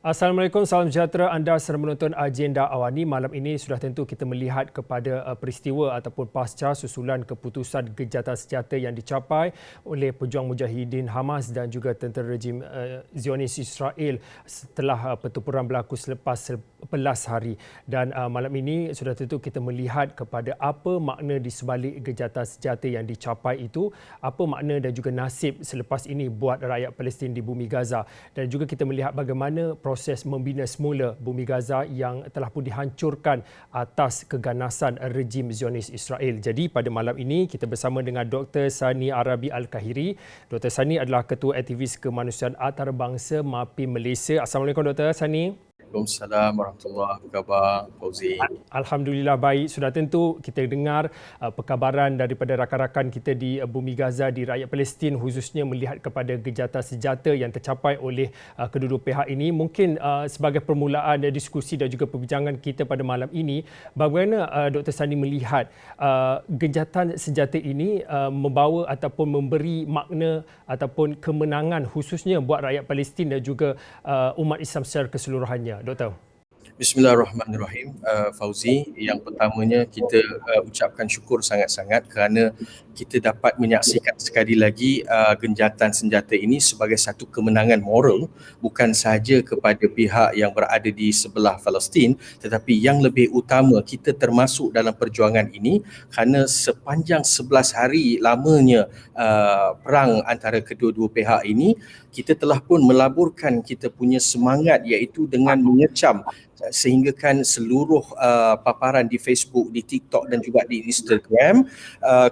Assalamualaikum, salam sejahtera. Anda sedang menonton Agenda Awani. Malam ini sudah tentu kita melihat kepada peristiwa ataupun pasca susulan keputusan gejatan senjata yang dicapai oleh pejuang mujahidin Hamas dan juga tentera rejim Zionis Israel setelah pertempuran berlaku selepas 11 hari. Dan malam ini sudah tentu kita melihat kepada apa makna di sebalik gejatan senjata yang dicapai itu, apa makna dan juga nasib selepas ini buat rakyat Palestin di bumi Gaza. Dan juga kita melihat bagaimana proses membina semula bumi Gaza yang telah pun dihancurkan atas keganasan rejim Zionis Israel. Jadi pada malam ini kita bersama dengan Dr. Sani Arabi Al-Kahiri. Dr. Sani adalah Ketua Aktivis Kemanusiaan Antarabangsa MAPIM Malaysia. Assalamualaikum Dr. Sani. Waalaikumsalam warahmatullahi wabarakatuh. Apa khabar, Fauzi? Alhamdulillah baik. Sudah tentu kita dengar perkabaran daripada rakan-rakan kita di bumi Gaza, di rakyat Palestin khususnya melihat kepada gejatan senjata yang tercapai oleh kedua-dua pihak ini. Mungkin sebagai permulaan diskusi dan juga perbincangan kita pada malam ini, bagaimana Dr. Sani melihat gejatan senjata ini membawa ataupun memberi makna ataupun kemenangan khususnya buat rakyat Palestin dan juga umat Islam secara keseluruhannya, Doktor? Bismillahirrahmanirrahim. Fauzi, yang pertamanya kita ucapkan syukur sangat-sangat kerana kita dapat menyaksikan sekali lagi genjatan senjata ini sebagai satu kemenangan moral, bukan sahaja kepada pihak yang berada di sebelah Palestin, tetapi yang lebih utama kita termasuk dalam perjuangan ini kerana sepanjang 11 hari lamanya perang antara kedua-dua pihak ini, kita telah pun melaburkan kita punya semangat iaitu dengan mengecam sehinggakan seluruh paparan di Facebook, di TikTok dan juga di Instagram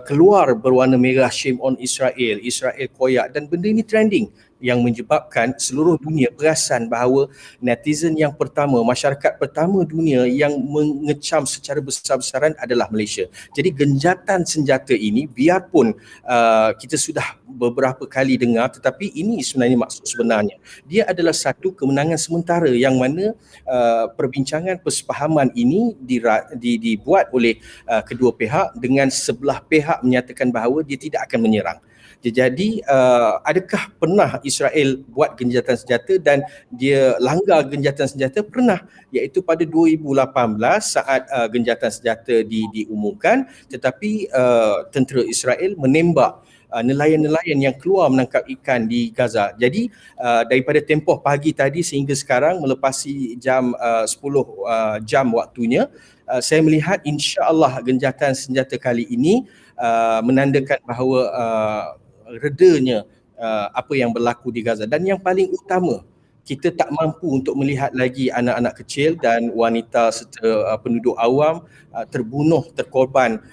keluar berwarna merah shame on Israel, Israel koyak, dan benda ini trending yang menyebabkan seluruh dunia perasan bahawa netizen yang pertama, masyarakat pertama dunia yang mengecam secara besar-besaran adalah Malaysia. Jadi genjatan senjata ini biarpun kita sudah beberapa kali dengar, tetapi ini sebenarnya maksud sebenarnya. Dia adalah satu kemenangan sementara yang mana perbincangan persefahaman ini dibuat oleh kedua pihak dengan sebelah pihak menyatakan bahawa dia tidak akan menyerang. Jadi adakah pernah Israel buat genjatan senjata dan dia langgar genjatan senjata? Pernah, iaitu pada 2018 saat genjatan senjata diumumkan, tetapi tentera Israel menembak nelayan-nelayan yang keluar menangkap ikan di Gaza. Jadi daripada tempoh pagi tadi sehingga sekarang melepasi jam 10 jam waktunya, saya melihat insya-Allah genjatan senjata kali ini menandakan bahawa redanya apa yang berlaku di Gaza. Dan yang paling utama, kita tak mampu untuk melihat lagi anak-anak kecil dan wanita serta penduduk awam terbunuh, terkorban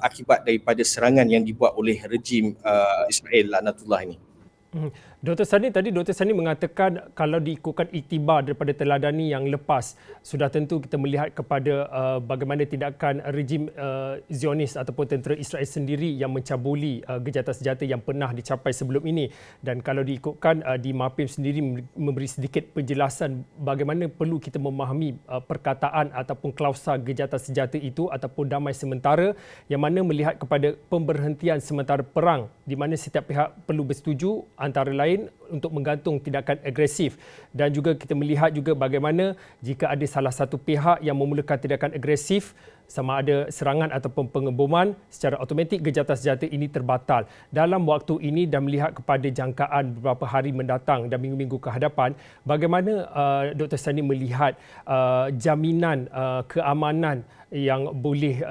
akibat daripada serangan yang dibuat oleh rejim Israel laknatullah ini. Dr. Sani, tadi Dr. Sani mengatakan kalau diikutkan iktibar daripada teladani yang lepas, sudah tentu kita melihat kepada bagaimana tindakan rejim Zionis ataupun tentera Israel sendiri yang mencabuli gejatan senjata yang pernah dicapai sebelum ini. Dan kalau diikutkan di MAPIM sendiri memberi sedikit penjelasan bagaimana perlu kita memahami perkataan ataupun klausa gejatan senjata itu ataupun damai sementara yang mana melihat kepada pemberhentian sementara perang di mana setiap pihak perlu bersetuju antara lain untuk menggantung tindakan agresif. Dan juga kita melihat juga bagaimana jika ada salah satu pihak yang memulakan tindakan agresif, sama ada serangan ataupun pengeboman, secara automatik gejatan senjata ini terbatal. Dalam waktu ini dan melihat kepada jangkaan beberapa hari mendatang dan minggu-minggu ke hadapan, bagaimana Dr. Sani melihat jaminan keamanan yang boleh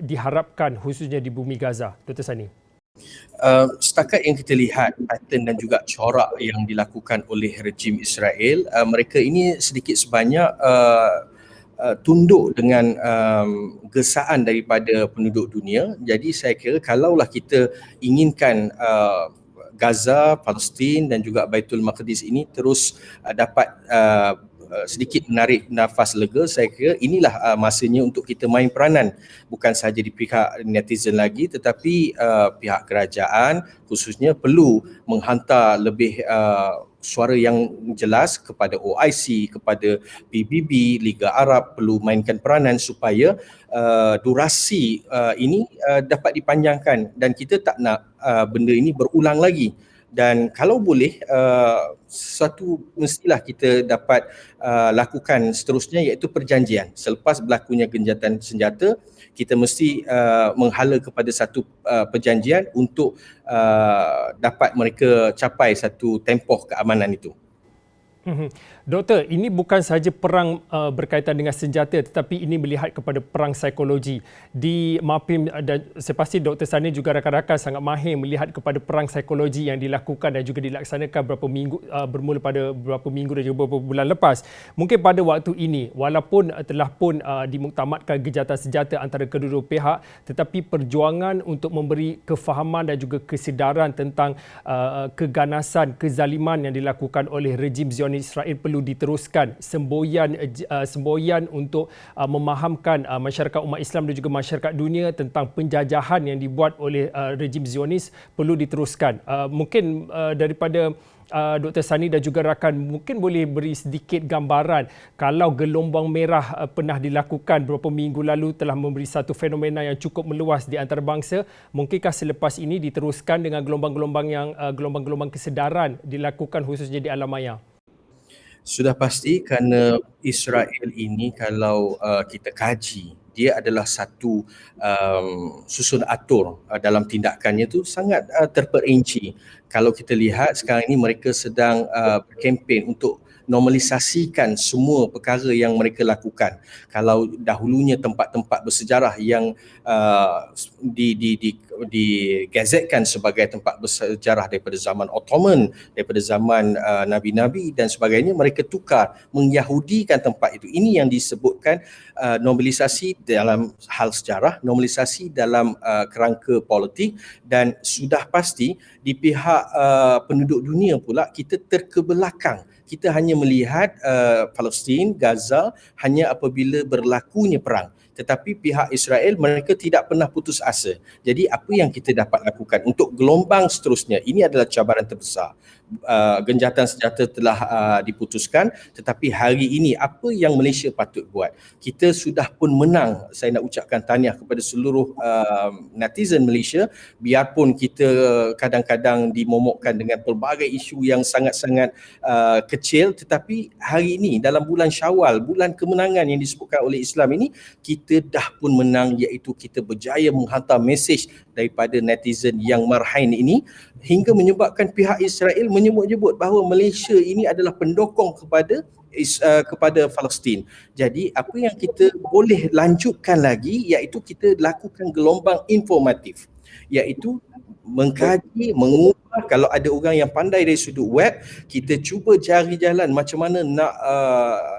diharapkan khususnya di bumi Gaza, Dr. Sani? Setakat yang kita lihat pattern dan juga corak yang dilakukan oleh rejim Israel, mereka ini sedikit sebanyak tunduk dengan gesaan daripada penduduk dunia. Jadi saya kira kalaulah kita inginkan Gaza, Palestin dan juga Baitul Maqdis ini terus dapat sedikit menarik nafas lega, saya kira inilah masanya untuk kita main peranan, bukan sahaja di pihak netizen lagi, tetapi pihak kerajaan khususnya perlu menghantar lebih suara yang jelas kepada OIC, kepada PBB, Liga Arab perlu mainkan peranan supaya durasi ini dapat dipanjangkan dan kita tak nak benda ini berulang lagi. dan kalau boleh sesuatu mestilah kita dapat lakukan seterusnya, iaitu perjanjian. Selepas berlakunya genjatan senjata, kita mesti menghala kepada satu perjanjian untuk dapat mereka capai satu tempoh keamanan itu. Doktor, ini bukan sahaja perang berkaitan dengan senjata, tetapi ini melihat kepada perang psikologi. Di MAPIM dan saya pasti Dr. Sani juga rakan-rakan sangat mahir melihat kepada perang psikologi yang dilakukan dan juga dilaksanakan beberapa minggu, bermula pada beberapa minggu dan juga beberapa bulan lepas. Mungkin pada waktu ini, walaupun telah pun dimuktamadkan gencatan senjata antara kedua-dua pihak, tetapi perjuangan untuk memberi kefahaman dan juga kesedaran tentang keganasan, kezaliman yang dilakukan oleh rejim Zionis Israel perlu diteruskan. Semboyan untuk memahamkan masyarakat umat Islam dan juga masyarakat dunia tentang penjajahan yang dibuat oleh rejim Zionis perlu diteruskan. Mungkin daripada Dr. Sani dan juga rakan mungkin boleh beri sedikit gambaran kalau gelombang merah pernah dilakukan beberapa minggu lalu, telah memberi satu fenomena yang cukup meluas di antarabangsa. Mungkinkah selepas ini diteruskan dengan gelombang-gelombang kesedaran dilakukan khususnya di alam maya? Sudah pasti, kerana Israel ini kalau kita kaji, dia adalah satu susun atur dalam tindakannya tu sangat terperinci. Kalau kita lihat sekarang ini mereka sedang berkempen untuk normalisasikan semua perkara yang mereka lakukan. Kalau dahulunya tempat-tempat bersejarah yang digazetkan sebagai tempat bersejarah daripada zaman Ottoman, daripada zaman Nabi-Nabi dan sebagainya, mereka tukar, mengyahudikan tempat itu. Ini yang disebutkan normalisasi dalam hal sejarah, normalisasi dalam kerangka politik, dan sudah pasti di pihak penduduk dunia pula kita terkebelakang. Kita hanya melihat Palestin, Gaza hanya apabila berlakunya perang. Tetapi pihak Israel mereka tidak pernah putus asa. Jadi apa yang kita dapat lakukan untuk gelombang seterusnya, ini adalah cabaran terbesar. Genjatan senjata telah diputuskan, tetapi hari ini apa yang Malaysia patut buat? Kita sudah pun menang. Saya nak ucapkan tahniah kepada seluruh netizen Malaysia, biarpun kita kadang-kadang dimomokkan dengan pelbagai isu yang sangat-sangat kecil, tetapi hari ini dalam bulan Syawal, bulan kemenangan yang disebutkan oleh Islam ini, kita dah pun menang, iaitu kita berjaya menghantar mesej daripada netizen yang marhain ini hingga menyebabkan pihak Israel menyebut-nyebut bahawa Malaysia ini adalah pendokong kepada Palestin. Jadi apa yang kita boleh lanjutkan lagi iaitu kita lakukan gelombang informatif, iaitu mengkaji, mengubah. Kalau ada orang yang pandai dari sudut web, kita cuba cari jalan macam mana nak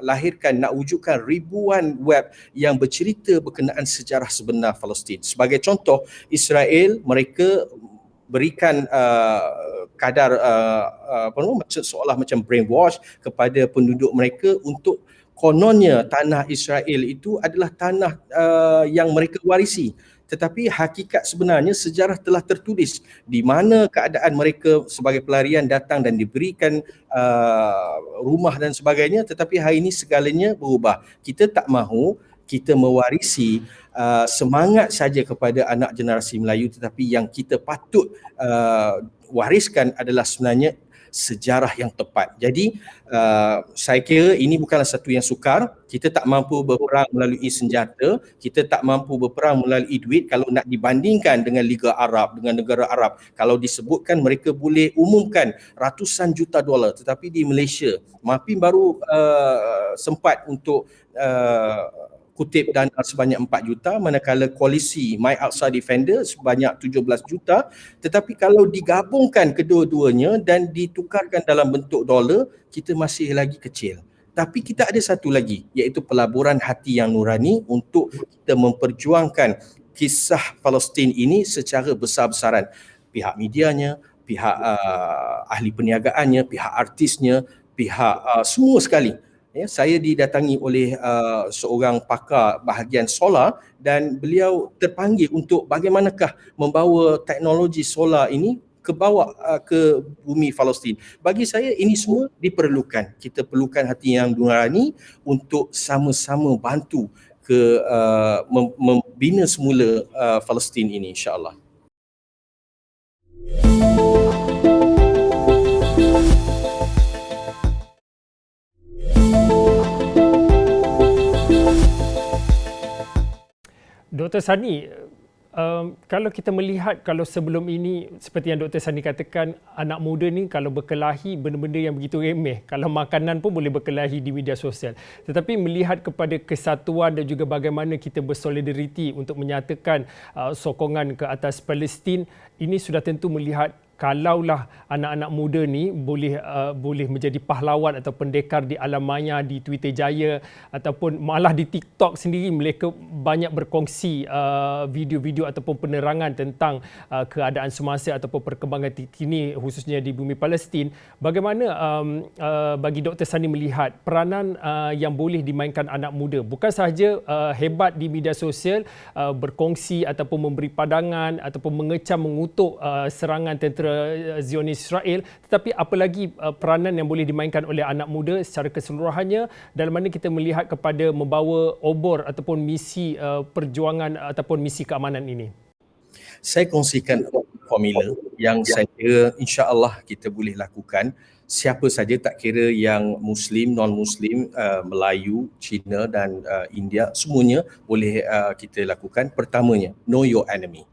lahirkan, nak wujudkan ribuan web yang bercerita berkenaan sejarah sebenar Palestin. Sebagai contoh, Israel mereka berikan kadar seolah macam brainwash kepada penduduk mereka untuk kononnya tanah Israel itu adalah tanah yang mereka warisi. Tetapi hakikat sebenarnya sejarah telah tertulis di mana keadaan mereka sebagai pelarian datang dan diberikan rumah dan sebagainya, tetapi hari ini segalanya berubah. Kita tak mahu kita mewarisi semangat saja kepada anak generasi Melayu, tetapi yang kita patut wariskan adalah sebenarnya sejarah yang tepat. Jadi saya kira ini bukanlah satu yang sukar. Kita tak mampu berperang melalui senjata, kita tak mampu berperang melalui duit. Kalau nak dibandingkan dengan Liga Arab, dengan negara Arab, kalau disebutkan mereka boleh umumkan ratusan juta dolar, tetapi di Malaysia MAPIM baru sempat untuk kutip dana sebanyak 4 juta, manakala koalisi My Aqsa Defender sebanyak 17 juta. Tetapi kalau digabungkan kedua-duanya dan ditukarkan dalam bentuk dolar, kita masih lagi kecil. Tapi kita ada satu lagi, iaitu pelaburan hati yang nurani untuk kita memperjuangkan kisah Palestin ini secara besar-besaran. Pihak medianya, pihak ahli perniagaannya, pihak artisnya, pihak semua sekali. Ya, saya didatangi oleh seorang pakar bahagian solar dan beliau terpanggil untuk bagaimanakah membawa teknologi solar ini ke bawah ke bumi Palestin. Bagi saya ini semua diperlukan. Kita perlukan hati yang nurani untuk sama-sama bantu ke membina semula Palestin ini, insya-Allah. Dr. Sani, kalau kita melihat, kalau sebelum ini seperti yang Dr. Sani katakan, anak muda ni kalau berkelahi benda-benda yang begitu remeh, kalau makanan pun boleh berkelahi di media sosial. Tetapi melihat kepada kesatuan dan juga bagaimana kita bersolidariti untuk menyatakan sokongan ke atas Palestin, ini sudah tentu melihat kalaulah anak-anak muda ni boleh menjadi pahlawan atau pendekar di alam maya, di Twitter Jaya ataupun malah di TikTok sendiri, mereka banyak berkongsi video-video ataupun penerangan tentang keadaan semasa ataupun perkembangan terkini khususnya di bumi Palestin. Bagaimana bagi Dr. Sani melihat peranan yang boleh dimainkan anak muda, bukan sahaja hebat di media sosial, berkongsi ataupun memberi pandangan ataupun mengecam mengutuk serangan tentera Zionis Israel, tetapi apa lagi peranan yang boleh dimainkan oleh anak muda secara keseluruhannya dalam mana kita melihat kepada membawa obor ataupun misi perjuangan ataupun misi keamanan ini? Saya kongsikan formula yang saya kira insya-Allah kita boleh lakukan. Siapa saja, tak kira yang Muslim, non-Muslim, Melayu, Cina dan India, semuanya boleh kita lakukan. Pertamanya, know your enemy.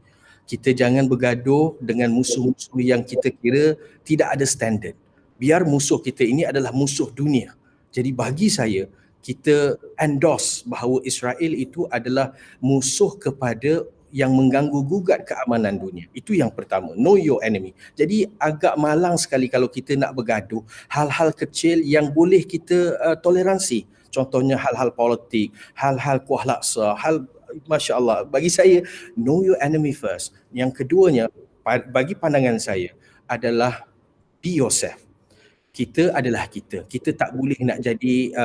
Kita jangan bergaduh dengan musuh-musuh yang kita kira tidak ada standard. Biar musuh kita ini adalah musuh dunia. Jadi bagi saya, kita endorse bahawa Israel itu adalah musuh kepada yang mengganggu gugat keamanan dunia. Itu yang pertama, know your enemy. Jadi agak malang sekali kalau kita nak bergaduh hal-hal kecil yang boleh kita toleransi. Contohnya hal-hal politik, hal-hal kuah laksa, Masya Allah, bagi saya know your enemy first. Yang keduanya, bagi pandangan saya adalah be yourself. Kita adalah kita. Kita tak boleh nak jadi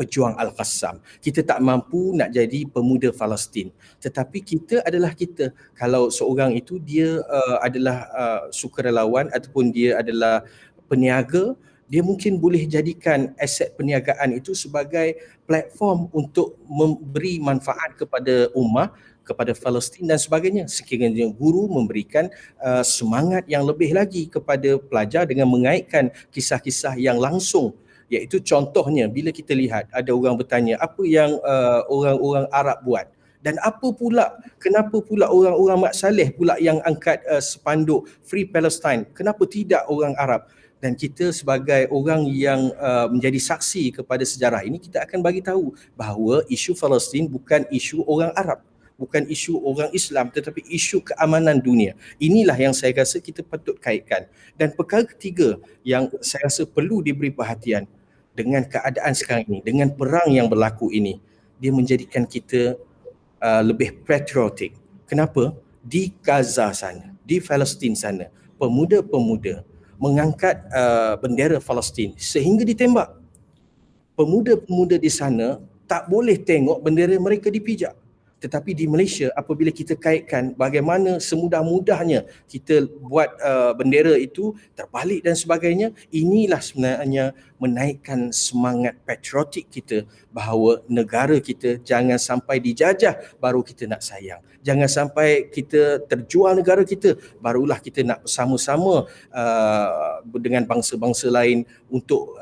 pejuang Al-Qassam. Kita tak mampu nak jadi pemuda Palestin. Tetapi kita adalah kita. Kalau seorang itu dia adalah sukarelawan ataupun dia adalah peniaga, dia mungkin boleh jadikan aset perniagaan itu sebagai platform untuk memberi manfaat kepada ummah, kepada Palestin dan sebagainya. Sekiranya guru memberikan semangat yang lebih lagi kepada pelajar dengan mengaitkan kisah-kisah yang langsung, iaitu contohnya bila kita lihat ada orang bertanya apa yang orang-orang Arab buat. Dan kenapa pula orang-orang Mat Saleh pula yang angkat spanduk Free Palestine? Kenapa tidak orang Arab? Dan kita sebagai orang yang menjadi saksi kepada sejarah ini, kita akan bagi tahu bahawa isu Palestin bukan isu orang Arab, bukan isu orang Islam, tetapi isu keamanan dunia. Inilah yang saya rasa kita patut kaitkan. Dan perkara ketiga yang saya rasa perlu diberi perhatian dengan keadaan sekarang ini, dengan perang yang berlaku ini, dia menjadikan kita lebih patriotik. Kenapa? Di Gaza sana, di Palestin sana, pemuda-pemuda mengangkat bendera Palestin sehingga ditembak. Pemuda-pemuda di sana tak boleh tengok bendera mereka dipijak. Tetapi di Malaysia, apabila kita kaitkan bagaimana semudah-mudahnya kita buat bendera itu terbalik dan sebagainya, inilah sebenarnya menaikkan semangat patriotik kita bahawa negara kita jangan sampai dijajah baru kita nak sayang. Jangan sampai kita terjual negara kita barulah kita nak bersama-sama dengan bangsa-bangsa lain untuk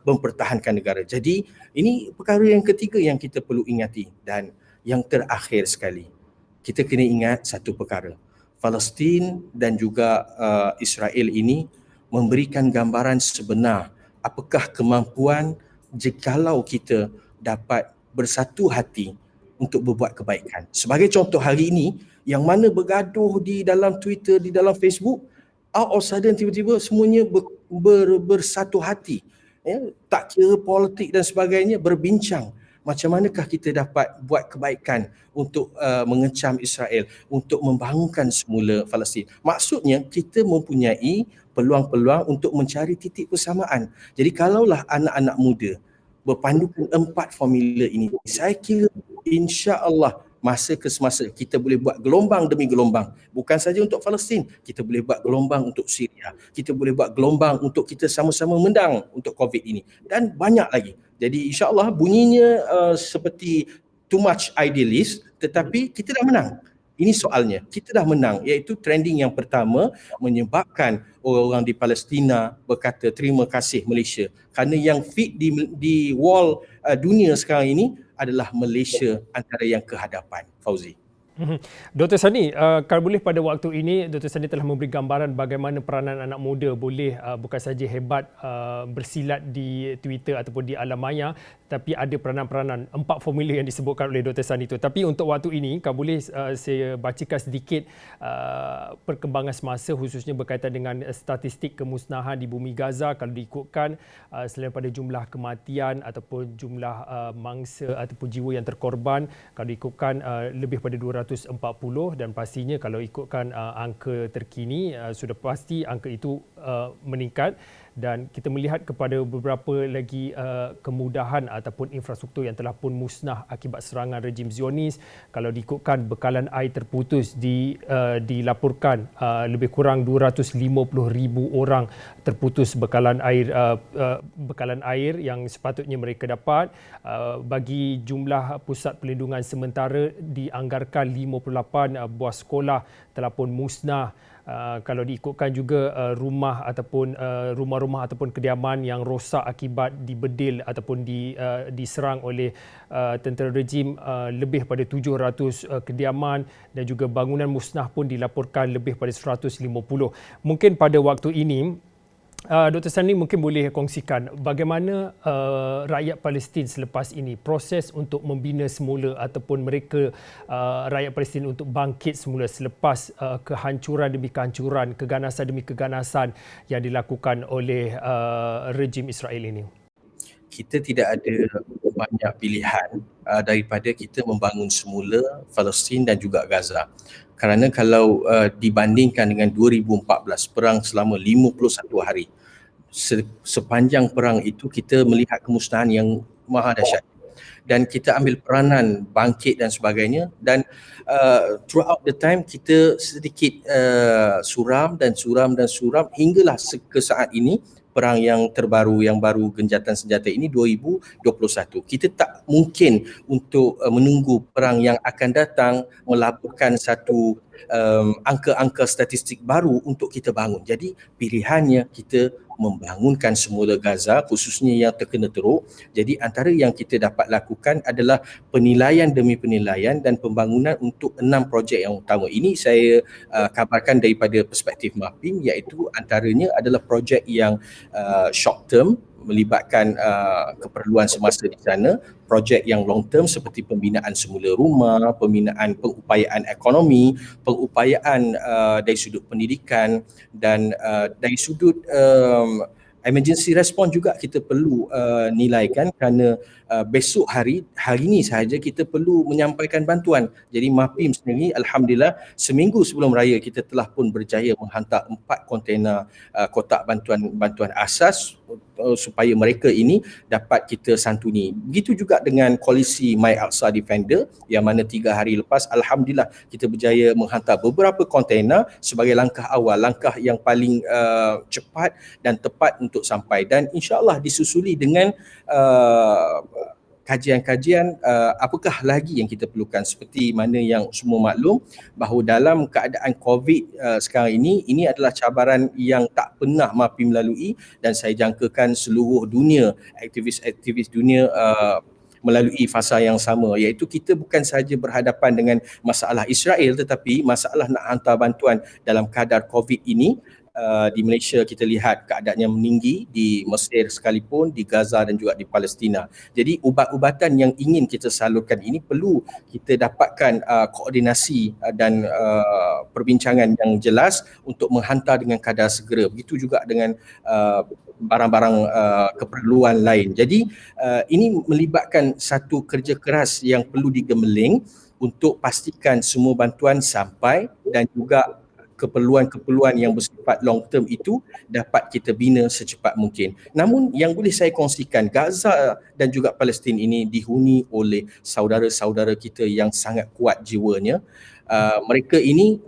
mempertahankan negara. Jadi ini perkara yang ketiga yang kita perlu ingati. Dan yang terakhir sekali, kita kena ingat satu perkara. Palestin dan juga Israel ini memberikan gambaran sebenar apakah kemampuan jikalau kita dapat bersatu hati untuk berbuat kebaikan. Sebagai contoh hari ini, yang mana bergaduh di dalam Twitter, di dalam Facebook, out of sudden tiba-tiba semuanya bersatu hati. Ya, tak kira politik dan sebagainya, berbincang. Macam manakah kita dapat buat kebaikan untuk mengecam Israel, untuk membangunkan semula Palestin. Maksudnya kita mempunyai peluang-peluang untuk mencari titik persamaan. Jadi kalaulah anak-anak muda berpandukan 4 formula ini, saya kira insya-Allah masa ke semasa kita boleh buat gelombang demi gelombang. Bukan saja untuk Palestin, kita boleh buat gelombang untuk Syria. Kita boleh buat gelombang untuk kita sama-sama menang untuk COVID ini. Dan banyak lagi. Jadi insya-Allah bunyinya seperti too much idealist, tetapi kita dah menang. Ini soalnya, kita dah menang, iaitu trending yang pertama menyebabkan orang-orang di Palestina berkata terima kasih Malaysia. Kerana yang fit di wall dunia sekarang ini adalah Malaysia antara yang ke hadapan. Fauzi. Mhm. Dr. Sani, kalau boleh pada waktu ini, Dr. Sani telah memberi gambaran bagaimana peranan anak muda boleh bukan saja hebat bersilat di Twitter ataupun di alam maya, tapi ada peranan-peranan 4 formula yang disebutkan oleh Dr. Sani itu. Tapi untuk waktu ini, kalau boleh saya bacakan sedikit perkembangan semasa khususnya berkaitan dengan statistik kemusnahan di bumi Gaza kalau diikutkan selain pada jumlah kematian ataupun jumlah mangsa ataupun jiwa yang terkorban, kalau diikutkan lebih pada 240 dan pastinya kalau ikutkan angka terkini sudah pasti angka itu meningkat dan kita melihat kepada beberapa lagi kemudahan ataupun infrastruktur yang telah pun musnah akibat serangan rejim Zionis. Kalau diikutkan bekalan air terputus dilaporkan lebih kurang 250,000 orang terputus bekalan air yang sepatutnya mereka dapat. Bagi jumlah pusat perlindungan sementara dianggarkan 58 buah sekolah telah pun musnah. Kalau diikutkan juga rumah-rumah ataupun kediaman yang rosak akibat dibedil ataupun diserang oleh tentera rejim, lebih pada 700 kediaman dan juga bangunan musnah pun dilaporkan lebih pada 150. Mungkin pada waktu ini Dr. Sani mungkin boleh kongsikan bagaimana rakyat Palestin selepas ini proses untuk membina semula ataupun mereka rakyat Palestin untuk bangkit semula selepas kehancuran demi kehancuran, keganasan demi keganasan yang dilakukan oleh rejim Israel ini. Kita tidak ada banyak pilihan daripada kita membangun semula Palestin dan juga Gaza. Kerana kalau dibandingkan dengan 2014, perang selama 51 hari, sepanjang perang itu kita melihat kemusnahan yang maha dahsyat dan kita ambil peranan bangkit dan sebagainya dan throughout the time kita sedikit suram hinggalah ke saat ini perang yang terbaru yang baru genjatan senjata ini 2021. Kita tak mungkin untuk menunggu perang yang akan datang melaporkan satu angka-angka statistik baru untuk kita bangun. Jadi pilihannya kita membangunkan semula Gaza khususnya yang terkena teruk. Jadi antara yang kita dapat lakukan adalah penilaian demi penilaian dan pembangunan untuk 6 projek yang utama. Ini saya kabarkan daripada perspektif MAPIM, iaitu antaranya adalah projek yang short term melibatkan keperluan semasa di sana, projek yang long term seperti pembinaan semula rumah, pembinaan pengupayaan ekonomi, pengupayaan dari sudut pendidikan dan dari sudut emergency response juga kita perlu nilaikan kerana besok hari ini sahaja kita perlu menyampaikan bantuan. Jadi MAPIM sendiri alhamdulillah seminggu sebelum raya kita telah pun berjaya menghantar 4 kontena kotak bantuan asas supaya mereka ini dapat kita santuni. Begitu juga dengan koalisi My Aqsa Defender yang mana 3 hari lepas alhamdulillah kita berjaya menghantar beberapa kontena sebagai langkah awal, langkah yang paling cepat dan tepat untuk sampai dan insya-Allah disusuli dengan kajian-kajian apakah lagi yang kita perlukan. Seperti mana yang semua maklum bahawa dalam keadaan COVID sekarang ini adalah cabaran yang tak pernah MAPIM lalui dan saya jangkakan seluruh dunia, aktivis-aktivis dunia melalui fasa yang sama, iaitu kita bukan sahaja berhadapan dengan masalah Israel tetapi masalah nak hantar bantuan dalam kadar COVID ini. Di Malaysia kita lihat keadaannya meninggi, di Mesir sekalipun, di Gaza dan juga di Palestina. Jadi ubat-ubatan yang ingin kita salurkan ini perlu kita dapatkan koordinasi dan perbincangan yang jelas untuk menghantar dengan kadar segera. Begitu juga dengan barang-barang keperluan lain. Jadi ini melibatkan satu kerja keras yang perlu digemeling untuk pastikan semua bantuan sampai dan juga keperluan-keperluan yang bersifat long term itu dapat kita bina secepat mungkin. Namun yang boleh saya kongsikan, Gaza dan juga Palestin ini dihuni oleh saudara-saudara kita yang sangat kuat jiwanya. Mereka ini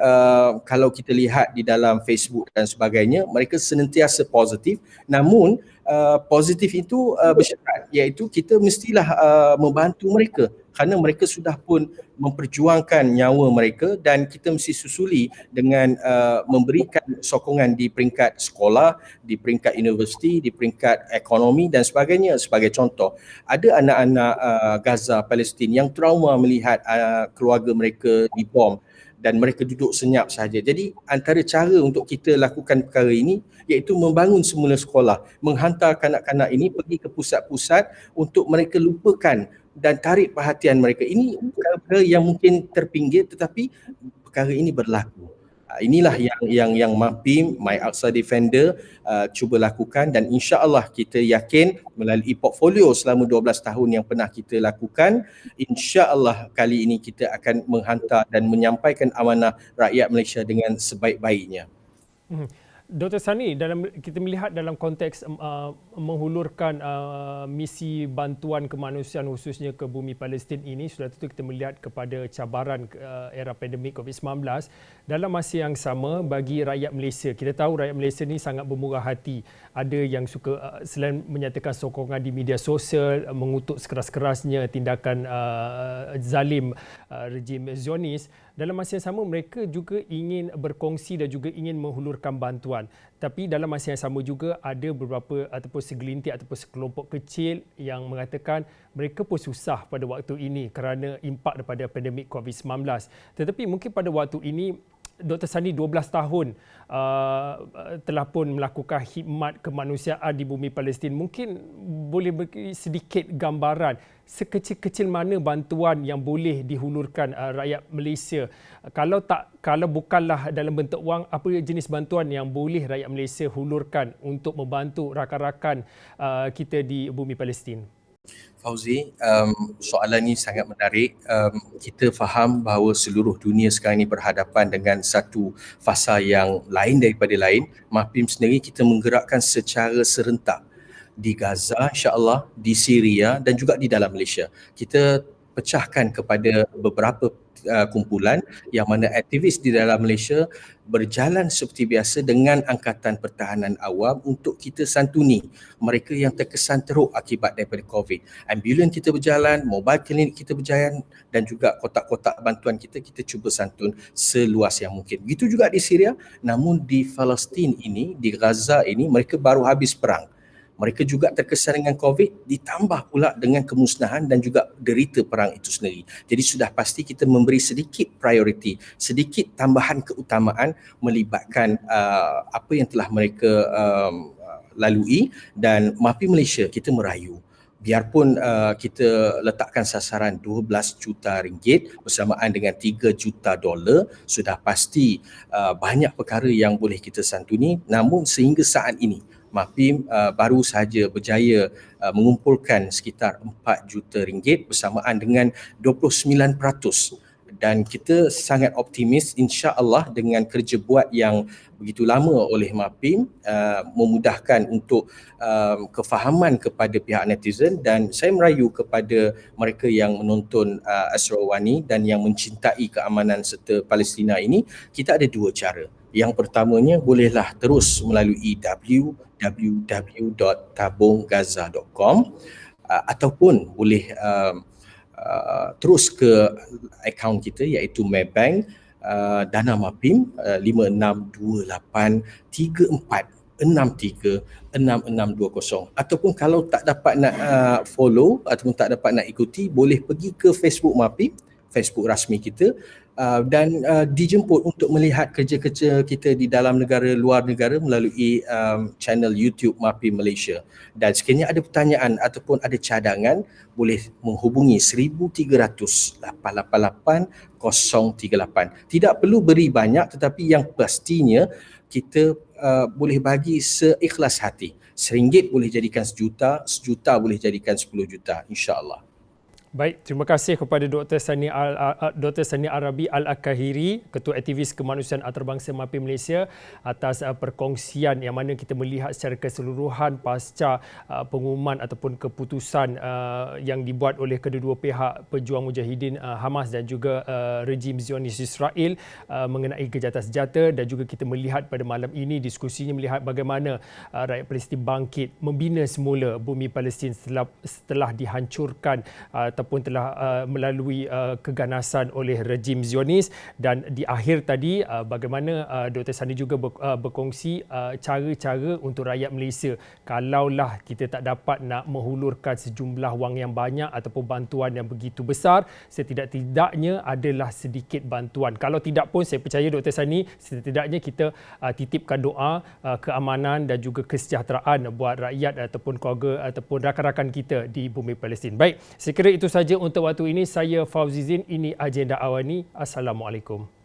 kalau kita lihat di dalam Facebook dan sebagainya, mereka senantiasa positif. Namun positif itu bersyarat, iaitu kita mestilah membantu mereka. kerana mereka sudah pun memperjuangkan nyawa mereka dan kita mesti susuli dengan memberikan sokongan di peringkat sekolah, di peringkat universiti, di peringkat ekonomi dan sebagainya. Sebagai contoh, ada anak-anak Gaza, Palestin yang trauma melihat keluarga mereka dibom dan mereka duduk senyap saja. Jadi antara cara untuk kita lakukan perkara ini iaitu membangun semula sekolah, menghantar kanak-kanak ini pergi ke pusat-pusat untuk mereka lupakan dan tarik perhatian mereka. Ini perkara yang mungkin terpinggir tetapi perkara ini berlaku. Inilah yang MAPIM, My Aqsa Defender cuba lakukan dan insya-Allah kita yakin melalui portfolio selama 12 tahun yang pernah kita lakukan, insya-Allah kali ini kita akan menghantar dan menyampaikan amanah rakyat Malaysia dengan sebaik-baiknya. Dr. Sani, kita melihat dalam konteks menghulurkan misi bantuan kemanusiaan khususnya ke bumi Palestin ini, sudah tentu kita melihat kepada cabaran era pandemik COVID-19. Dalam masa yang sama bagi rakyat Malaysia, kita tahu rakyat Malaysia ni sangat bermurah hati. Ada yang suka selain menyatakan sokongan di media sosial, mengutuk sekeras-kerasnya tindakan zalim rejim Zionis, dalam masa yang sama mereka juga ingin berkongsi dan juga ingin menghulurkan bantuan. Tapi dalam masa yang sama juga ada beberapa ataupun segelintir ataupun sekelompok kecil yang mengatakan mereka pun susah pada waktu ini kerana impak daripada pandemik COVID-19. Tetapi mungkin pada waktu ini Dr. Sani 12 tahun telah pun melakukan khidmat kemanusiaan di bumi Palestin. Mungkin boleh beri sedikit gambaran sekecil-kecil mana bantuan yang boleh dihulurkan rakyat Malaysia. Kalau bukanlah dalam bentuk wang, apa jenis bantuan yang boleh rakyat Malaysia hulurkan untuk membantu rakan-rakan kita di bumi Palestin? Fauzi, soalan ini sangat menarik. Kita faham bahawa seluruh dunia sekarang ini berhadapan dengan satu fasa yang lain daripada lain. MAPIM sendiri kita menggerakkan secara serentak di Gaza, insya-Allah, di Syria dan juga di dalam Malaysia. Kita pecahkan kepada beberapa kumpulan yang mana aktivis di dalam Malaysia berjalan seperti biasa dengan Angkatan Pertahanan Awam untuk kita santuni mereka yang terkesan teruk akibat daripada COVID. Ambulans kita berjalan, mobile klinik kita berjalan dan juga kotak-kotak bantuan kita cuba santun seluas yang mungkin. Begitu juga di Syria, namun di Palestin ini, di Gaza ini mereka baru habis perang. Mereka juga terkesan dengan COVID ditambah pula dengan kemusnahan dan juga derita perang itu sendiri. Jadi sudah pasti kita memberi sedikit prioriti, sedikit tambahan keutamaan melibatkan apa yang telah mereka lalui dan MAPIM Malaysia kita merayu. Biarpun kita letakkan sasaran 12 juta ringgit bersamaan dengan 3 juta dolar, sudah pasti banyak perkara yang boleh kita santuni. Namun sehingga saat ini MAPIM baru sahaja berjaya mengumpulkan sekitar 4 juta ringgit bersamaan dengan 29%. Dan kita sangat optimis insya-Allah dengan kerja buat yang begitu lama oleh MAPIM memudahkan untuk kefahaman kepada pihak netizen dan saya merayu kepada mereka yang menonton Asrawani dan yang mencintai keamanan serta Palestina ini, kita ada dua cara. Yang pertamanya bolehlah terus melalui www.tabunggaza.com ataupun boleh terus ke akaun kita iaitu Maybank Dana MAPIM 562834636620 ataupun kalau tak dapat nak follow ataupun tak dapat nak ikuti boleh pergi ke Facebook MAPIM, Facebook rasmi kita dan dijemput untuk melihat kerja-kerja kita di dalam negara, luar negara melalui channel YouTube MAPIM Malaysia. Dan sekiranya ada pertanyaan ataupun ada cadangan, boleh menghubungi 1300 888 038. Tidak perlu beri banyak tetapi yang pastinya kita boleh bagi seikhlas hati. RM1 boleh jadikan sejuta, sejuta boleh jadikan 10 juta, insya-Allah. Baik, terima kasih kepada Dr. Sani Arabi Al-Akahiri, Ketua Aktivis Kemanusiaan Antarabangsa MAPIM Malaysia atas perkongsian yang mana kita melihat secara keseluruhan pasca pengumuman ataupun keputusan yang dibuat oleh kedua-dua pihak pejuang mujahidin Hamas dan juga rejim Zionis Israel mengenai gencatan senjata dan juga kita melihat pada malam ini diskusinya melihat bagaimana rakyat Palestin bangkit membina semula bumi Palestin setelah dihancurkan ataupun ataupun telah melalui keganasan oleh rejim Zionis. Dan di akhir tadi bagaimana Dr. Sani juga berkongsi cara-cara untuk rakyat Malaysia kalaulah kita tak dapat nak menghulurkan sejumlah wang yang banyak ataupun bantuan yang begitu besar, setidak-tidaknya adalah sedikit bantuan. Kalau tidak pun saya percaya Dr. Sani, setidaknya kita titipkan doa keamanan dan juga kesejahteraan buat rakyat ataupun keluarga ataupun rakan-rakan kita di bumi Palestin. Baik, saya kira itu saja untuk waktu ini. Saya Fauzi Zin, ini Agenda Awani. Assalamualaikum.